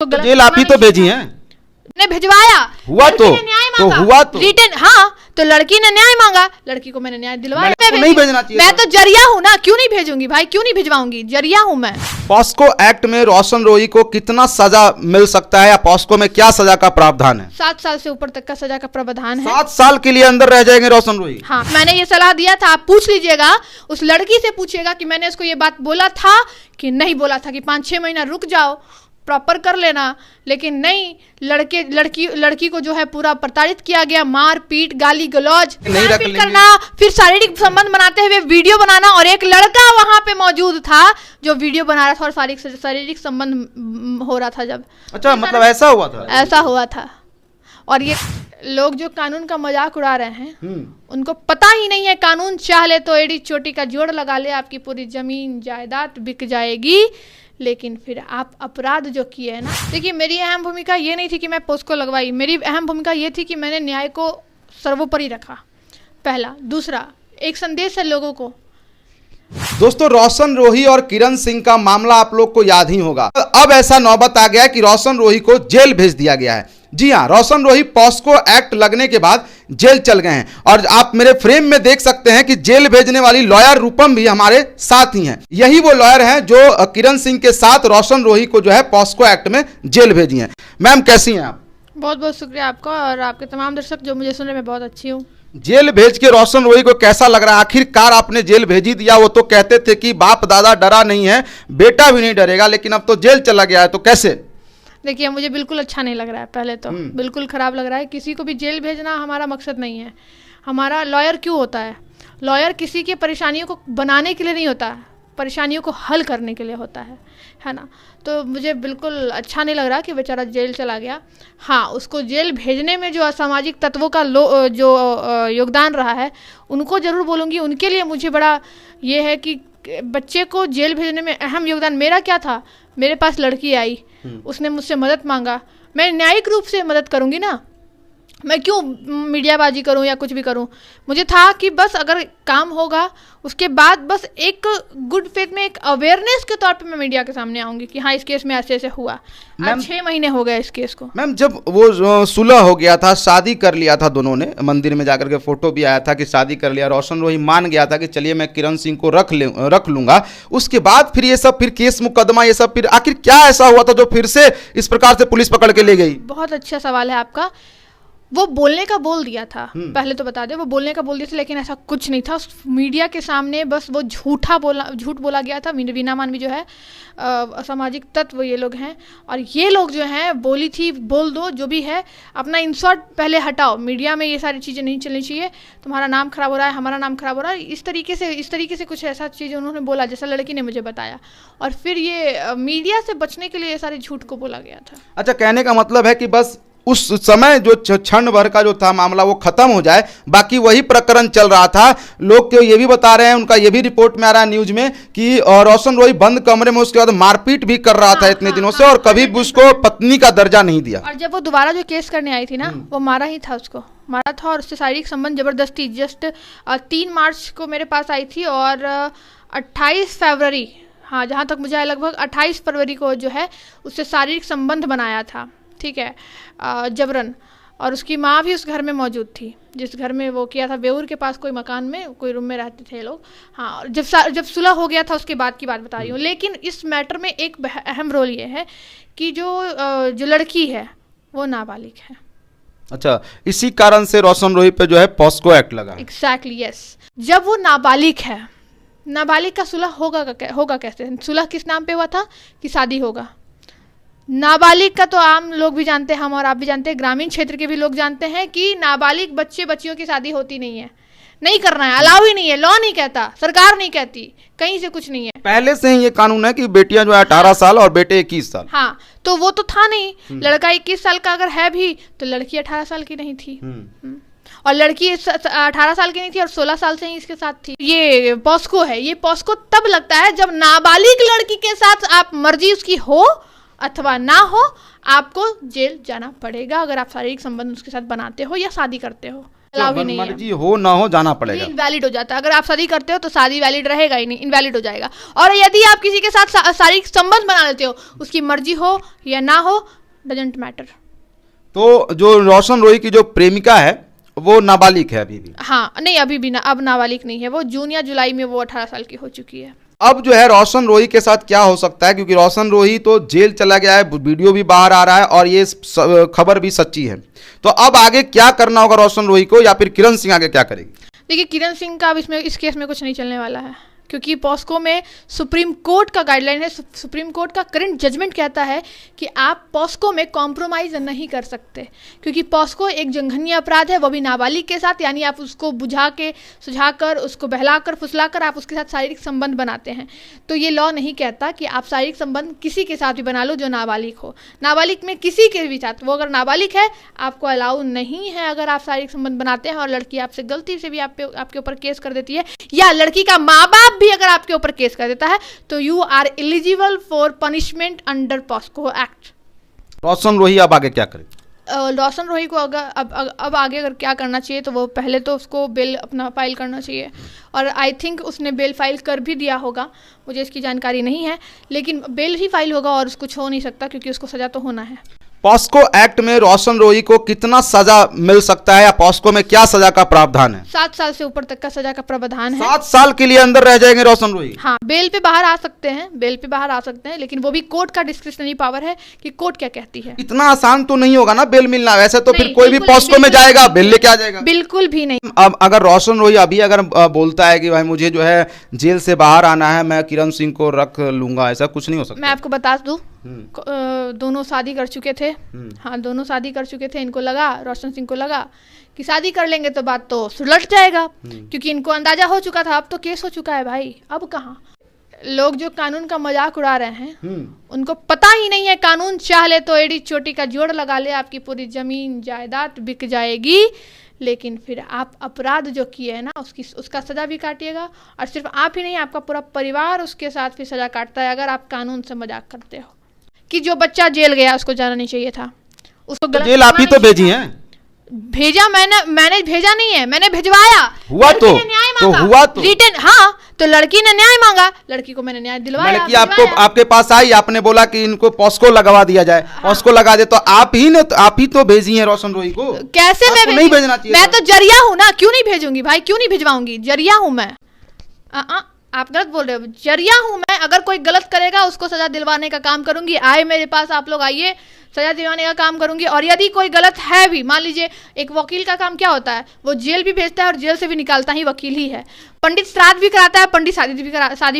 तो जेल आप ही तो भेजी हैं। ने भिजवाया, हुआ तो न्याय मांगा, हुआ तो रिटर्न। हाँ, तो लड़की ने न्याय मांगा, लड़की को मैंने न्याय दिलवाया। नहीं भेजना चाहिए। मैं तो जरिया हूँ ना, क्यों नहीं भेजूंगी भाई, क्यों नहीं भिजवाऊंगी, जरिया हूँ मैं। पॉस्को एक्ट में रोशन रोही को कितना सजा मिल सकता है या पॉस्को में क्या सजा का प्रावधान है? 7 साल से ऊपर तक का सजा का प्रावधान है। 7 साल के लिए अंदर रह जाएंगे रोशन रोही। हाँ, मैंने ये सलाह दिया था, आप पूछ लीजिएगा, उस लड़की से पूछिएगा कि मैंने उसको ये बात बोला था कि नहीं बोला था कि 5-6 महीना रुक जाओ, प्रॉपर कर लेना। लेकिन नहीं, लड़की को जो है पूरा प्रताड़ित किया गया, मार पीट, गाली गलौज करना, फिर शारीरिक संबंध बनाते हुए वीडियो बनाना। और एक लड़का वहां पे मौजूद था जो वीडियो बना रहा था और शारीरिक संबंध हो रहा था जब। अच्छा, मतलब ऐसा हुआ था? ऐसा हुआ था। और ये लोग जो कानून का मजाक उड़ा रहे हैं, उनको पता ही नहीं है कानून चाह ले तो एड़ी चोटी का जोड़ लगा ले, आपकी पूरी जमीन जायदाद बिक जाएगी। लेकिन फिर आप अपराध जो किए है ना, देखिए मेरी अहम भूमिका ये नहीं थी कि मैं पोस्को लगवाई, मेरी अहम भूमिका ये थी कि मैंने न्याय को सर्वोपरि रखा, पहला। दूसरा, एक संदेश है लोगों को। दोस्तों, रोशन रोही और किरण सिंह का मामला आप लोग को याद ही होगा। अब ऐसा नौबत आ गया कि रोशन रोही को जेल भेज दिया गया है। जी हाँ, रोशन रोही पॉस्को एक्ट लगने के बाद जेल चल गए हैं। और आप मेरे फ्रेम में देख सकते हैं कि जेल भेजने वाली लॉयर रूपम भी हमारे साथ ही हैं। यही वो लॉयर हैं जो किरण सिंह के साथ रोशन रोही को जो है पॉस्को एक्ट में जेल भेजी हैं। मैम, कैसी हैं आप? बहुत बहुत शुक्रिया आपका और आपके तमाम दर्शक जो मुझे सुन रहे, मैं बहुत अच्छी हूँ। जेल भेज के रोशन रोही को कैसा लग रहा है? आखिरकार आपने जेल भेजी दिया। वो तो कहते थे कि बाप दादा डरा नहीं है, बेटा भी नहीं डरेगा, लेकिन अब तो जेल चला गया है, तो कैसे? देखिए, मुझे बिल्कुल अच्छा नहीं लग रहा है। पहले तो बिल्कुल खराब लग रहा है। किसी को भी जेल भेजना हमारा मकसद नहीं है। हमारा लॉयर क्यों होता है? लॉयर किसी की परेशानियों को बनाने के लिए नहीं होता है, परेशानियों को हल करने के लिए होता है ना। तो मुझे बिल्कुल अच्छा नहीं लग रहा कि बेचारा जेल चला गया। हाँ, उसको जेल भेजने में जो असामाजिक तत्वों का जो योगदान रहा है, उनको ज़रूर बोलूँगी। उनके लिए मुझे बड़ा ये है कि बच्चे को जेल भेजने में अहम योगदान मेरा क्या था? मेरे पास लड़की आई, उसने मुझसे मदद मांगा, मैं न्यायिक रूप से मदद करूँगी ना। मैं क्यों मीडियाबाजी करूं या कुछ भी करूं? मुझे था कि बस अगर काम होगा उसके बाद बस एक गुड फेथ में, एक अवेयरनेस के तौर पे मैं मीडिया के सामने आऊंगी कि हाँ, इस केस में ऐसे ऐसे हुआ। आज 6 महीने हो गए इस केस को। मैम, जब वो सुलह हो गया था, शादी कर लिया था दोनों ने, मंदिर में जाकर के फोटो भी आया था कि शादी कर लिया, रोशन रोही मान गया था कि चलिए मैं किरण सिंह को रख लूंगा। उसके बाद फिर ये सब, फिर केस मुकदमा, ये सब, फिर आखिर क्या ऐसा हुआ था जो फिर से इस प्रकार से पुलिस पकड़ के ले गई? बहुत अच्छा सवाल है आपका। वो बोलने का बोल दिया था, पहले तो बता दे, वो बोलने का बोल दिया था, लेकिन ऐसा कुछ नहीं था। उस मीडिया के सामने बस वो झूठ बोला गया था। वीना मानवी जो है असामाजिक तत्व ये लोग हैं, और ये लोग जो हैं बोली थी बोल दो जो भी है, अपना इंसर्ट पहले हटाओ, मीडिया में ये सारी चीज़ें नहीं चलनी चाहिए, तुम्हारा नाम खराब हो रहा है, हमारा नाम खराब हो रहा है। इस तरीके से कुछ ऐसा चीज़ उन्होंने बोला जैसा लड़की ने मुझे बताया, और फिर ये मीडिया से बचने के लिए ये सारे झूठ को बोला गया था। अच्छा, कहने का मतलब है कि बस उस समय जो क्षण भर का जो था मामला वो खत्म हो जाए, बाकी वही प्रकरण चल रहा था। लोग तो ये भी बता रहे हैं, उनका ये भी रिपोर्ट में आ रहा है न्यूज में कि रोशन रोही बंद कमरे में उसके बाद मारपीट भी कर रहा था इतने दिनों से, और कभी भी उसको पत्नी का दर्जा नहीं दिया। और जब वो दोबारा जो केस करने आई थी ना, वो मारा ही था, उसको मारा था, और उससे शारीरिक संबंध जबरदस्ती। जस्ट 3 मार्च को मेरे पास आई थी और 28 फरवरी, हाँ जहाँ तक मुझे लगभग 28 फरवरी को जो है उससे शारीरिक संबंध बनाया था, ठीक है, जबरन। और उसकी माँ भी उस घर में मौजूद थी, जिस घर में वो किया था, बेऊर के पास कोई मकान में, कोई रूम में रहते थे लोग। हाँ, जब सुलह हो गया था उसके बाद की बात बता रही हूँ। लेकिन इस मैटर में एक अहम रोल ये है कि जो लड़की है वो नाबालिग है। अच्छा, इसी कारण से रोशन रोही पे जो है पॉस्को एक्ट लगा। Exactly, yes. जब वो नाबालिग है, नाबालिग का सुलह होगा कैसे? सुलह किस नाम पे हुआ था कि शादी होगा? नाबालिग का तो आम लोग भी जानते हैं, हम और आप भी जानते हैं, ग्रामीण क्षेत्र के भी लोग जानते हैं कि नाबालिग बच्चियों की शादी होती नहीं है, नहीं करना है, अलाउ ही नहीं है, लॉ नहीं कहता, सरकार नहीं कहती, कहीं से कुछ नहीं है। पहले से ही ये कानून है कि बेटियां जो है 18 साल और बेटे 21 साल। हाँ, तो वो तो था नहीं। लड़का 21 साल का अगर है भी तो लड़की 18 साल की नहीं थी, और लड़की 18 साल की नहीं थी और 16 साल से ही इसके साथ थी। ये पॉस्को है। ये पॉस्को तब लगता है जब नाबालिग लड़की के साथ आप मर्जी उसकी हो अथवा ना हो, आपको जेल जाना पड़ेगा अगर आप शारीरिक संबंध उसके साथ बनाते हो या शादी करते हो। अलाउ ही नहीं है। मर्जी हो ना हो जाना पड़ेगा, इनवैलिड हो जाता है। अगर आप शादी करते हो तो शादी वैलिड रहेगा ही नहीं, इनवैलिड हो जाएगा। और यदि आप किसी के साथ शारीरिक संबंध बना लेते हो, उसकी मर्जी हो या ना हो, डजंट मैटर। तो जो रोशन रोही की जो प्रेमिका है वो नाबालिग है अभी भी? हाँ, नहीं अभी भी ना, अब नाबालिग नहीं है वो। जून या जुलाई में वो 18 साल की हो चुकी है। अब जो है रोशन रोही के साथ क्या हो सकता है, क्योंकि रोशन रोही तो जेल चला गया है, वीडियो भी बाहर आ रहा है और ये खबर भी सच्ची है। तो अब आगे क्या करना होगा रोशन रोही को, या फिर किरण सिंह आगे क्या करेगी? देखिए, किरण सिंह का अब इस केस में कुछ नहीं चलने वाला है, क्योंकि पॉस्को में सुप्रीम कोर्ट का गाइडलाइन है, सुप्रीम कोर्ट का करंट जजमेंट कहता है कि आप पॉस्को में कॉम्प्रोमाइज़ नहीं कर सकते, क्योंकि पॉस्को एक जघन्य अपराध है, वो भी नाबालिग के साथ। यानी आप उसको सुझाकर उसको बहलाकर फुसलाकर आप उसके साथ शारीरिक संबंध बनाते हैं। तो ये लॉ नहीं कहता कि आप शारीरिक संबंध किसी के साथ भी बना लो जो नाबालिग हो। नाबालिग में किसी के भी साथ, वो अगर नाबालिग है आपको अलाउ नहीं है। अगर आप शारीरिक संबंध बनाते हैं और लड़की आपसे गलती से भी आपके ऊपर केस कर देती है, या लड़की का माँ बाप भी अगर आपके ऊपर केस कर देता है, तो you are eligible for punishment under POCSO act. Roshan Rohi अब आगे क्या करे? रोशन रोही को अगर अब आगे अगर क्या करना चाहिए, तो वो पहले तो उसको बेल अपना फाइल करना चाहिए, और आई थिंक उसने बेल फाइल कर भी दिया होगा, मुझे इसकी जानकारी नहीं है, लेकिन बेल ही फाइल होगा और कुछ हो नहीं सकता, क्योंकि उसको सजा तो होना है। पॉस्को एक्ट में रोशन रोही को कितना सजा मिल सकता है, या पॉस्को में क्या सजा का प्रावधान है? 7 साल से ऊपर तक का सजा का प्रावधान है। 7 साल के लिए अंदर रह जाएंगे रोशन रोही? हाँ, बेल पे बाहर आ सकते हैं, बेल पे बाहर आ सकते हैं, लेकिन वो भी कोर्ट का डिस्क्रिशनरी पावर है कि कोर्ट क्या कहती है। इतना आसान तो नहीं होगा ना बेल मिलना, वैसे तो फिर कोई भी पॉस्को में जाएगा बेल लेके आ जाएगा। बिल्कुल भी नहीं। अब अगर रोशन रोही अभी अगर बोलता है कि भाई मुझे जो है जेल से बाहर आना है, मैं किरण सिंह को रख लूंगा, ऐसा कुछ नहीं हो सकता? मैं आपको बता दूं, दोनों शादी कर चुके थे। हाँ, दोनों शादी कर चुके थे। इनको लगा, रोशन सिंह को लगा कि शादी कर लेंगे तो बात तो सुलझ जाएगा, क्योंकि इनको अंदाजा हो चुका था, अब तो केस हो चुका है भाई, अब कहाँ। लोग जो कानून का मजाक उड़ा रहे हैं, उनको पता ही नहीं है कानून चाह ले तो एड़ी चोटी का जोड़ लगा ले, आपकी पूरी जमीन जायदाद बिक जाएगी, लेकिन फिर आप अपराध जो किए है ना उसका सजा भी काटिएगा। और सिर्फ आप ही नहीं, आपका पूरा परिवार उसके साथ भी सजा काटता है, अगर आप कानून से मजाक करते हो। कि जो बच्चा जेल गया उसको जाना नहीं चाहिए था, उसको तो जेल आप ही तो भेजी हैं? भेजा मैंने भेजा नहीं है, मैंने भिजवाया। हुआ तो हुआ तो रिटर्न। हाँ, तो लड़की ने न्याय मांगा, लड़की को मैंने न्याय दिलवाया। लड़की आपके पास आई, आपने बोला कि इनको पॉस्को लगवा दिया जाए। हाँ। पॉस्को लगा दे, तो आप ही तो भेजी हैं रोशन रोही को। कैसे मैं नहीं भेजना चाहिए? मैं तो जरिया हूँ ना, क्यों नहीं भेजूंगी भाई, क्यों नहीं भिजवाऊंगी? जरिया हूँ मैं। आप गलत बोल रहे हो, जरिया हूं मैं। अगर कोई गलत करेगा उसको सजा दिलवाने का काम करूंगी। आए मेरे पास आप लोग, आइए, सजा दिलवाने का काम करूंगी। और यदि कोई गलत है भी, मान लीजिए, एक वकील का काम क्या होता है, वो जेल भी भेजता है और जेल से भी निकालता ही वकील ही है। पंडित श्राद्ध भी कराता है, पंडित शादी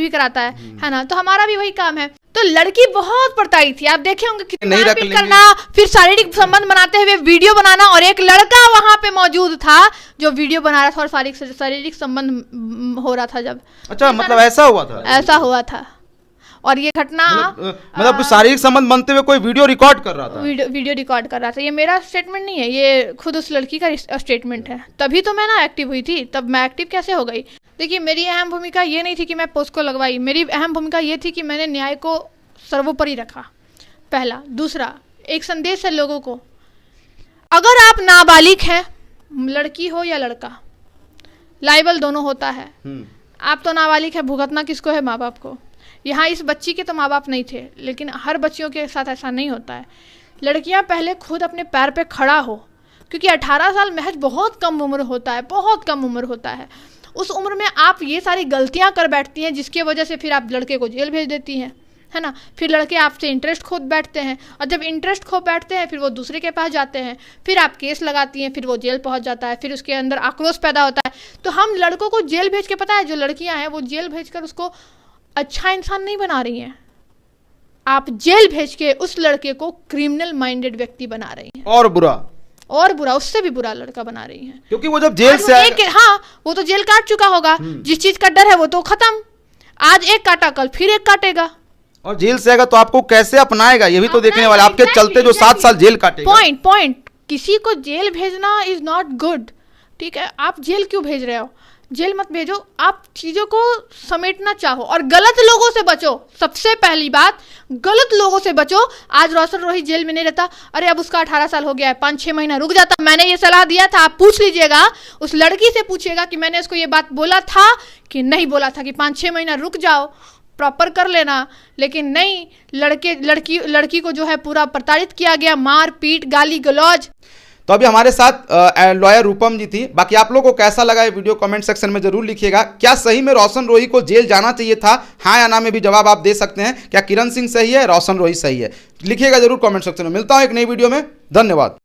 भी कराता है ना। तो हमारा भी वही काम है। तो लड़की बहुत पड़ताई थी, आप देखे होंगे कितना करना, फिर शारीरिक संबंध बनाते हुए वीडियो बनाना, और एक लड़का वहां पे मौजूद था जो वीडियो बना रहा था और शारीरिक संबंध हो रहा था जब। अच्छा, मतलब ऐसा हुआ था? ऐसा हुआ था। और ये घटना मतलब शारीरिक संबंध बनते हुए कोई वीडियो रिकॉर्ड कर रहा था? वीडियो रिकॉर्ड कर रहा था। ये मेरा स्टेटमेंट नहीं है, ये खुद उस लड़की का स्टेटमेंट है। तभी तो मैं ना एक्टिव हुई थी, तब मैं एक्टिव कैसे हो गई? देखिए, मेरी अहम भूमिका ये नहीं थी कि मैं पॉस्को लगवाई, मेरी अहम भूमिका ये थी कि मैंने न्याय को सर्वोपरि रखा, पहला। दूसरा, एक संदेश है लोगों को, अगर आप नाबालिग हैं, लड़की हो या लड़का, लाइबल दोनों होता है। आप तो नाबालिग है, भुगतना किसको है? माँ बाप को। यहाँ इस बच्ची के तो माँ बाप नहीं थे, लेकिन हर बच्चियों के साथ ऐसा नहीं होता है। लड़कियाँ पहले खुद अपने पैर पे खड़ा हो, क्योंकि 18 साल महज बहुत कम उम्र होता है, बहुत कम उम्र होता है। उस उम्र में आप ये सारी गलतियाँ कर बैठती हैं, जिसकी वजह से फिर आप लड़के को जेल भेज देती हैं, है ना। फिर लड़के आपसे इंटरेस्ट खो बैठते हैं, और जब इंटरेस्ट खो बैठते हैं फिर वो दूसरे के पास जाते हैं, फिर आप केस लगाती हैं, फिर वो जेल पहुंच जाता है, फिर उसके अंदर आक्रोश पैदा होता है। तो हम लड़कों को जेल भेज के, पता है, जो लड़कियां हैं वो जेल भेजकर उसको अच्छा इंसान नहीं बना रही हैं, आप जेल भेज के उस लड़के को क्रिमिनल माइंडेड व्यक्ति बना रही हैं, और बुरा, उससे भी बुरा लड़का बना रही हैं। क्योंकि वो जब जेल से हाँ, वो तो जेल काट चुका होगा, जिस चीज का डर है वो तो खत्म। आज एक काटा, कल फिर एक काटेगा, और जेल से आएगा तो आपको कैसे अपनाएगा, ये भी तो देखने वाले। आपके चलते जो 7 साल जेल काटेगा। पॉइंट, किसी को जेल भेजना इज नॉट गुड, ठीक है। आप जेल क्यों भेज रहे हो? जेल मत भेजो, आप चीज़ों को समेटना चाहो और गलत लोगों से बचो। सबसे पहली बात, गलत लोगों से बचो। आज रोशन रोही जेल में नहीं रहता, अरे अब उसका 18 साल हो गया है, 5-6 महीना रुक जाता। मैंने ये सलाह दिया था, आप पूछ लीजिएगा, उस लड़की से पूछिएगा कि मैंने उसको ये बात बोला था कि नहीं बोला था कि 5-6 महीना रुक जाओ, प्रॉपर कर लेना। लेकिन नहीं, लड़की को जो है पूरा प्रताड़ित किया गया, मार पीट, गाली गलौज। तो अभी हमारे साथ लॉयर रूपम जी थी। बाकी आप लोगों को कैसा लगा ये वीडियो कमेंट सेक्शन में जरूर लिखिएगा। क्या सही में रोशन रोही को जेल जाना चाहिए था? हाँ या ना में भी जवाब आप दे सकते हैं। क्या किरण सिंह सही है, रोशन रोही सही है? लिखिएगा जरूर कमेंट सेक्शन में। मिलता हूं एक नई वीडियो में। धन्यवाद।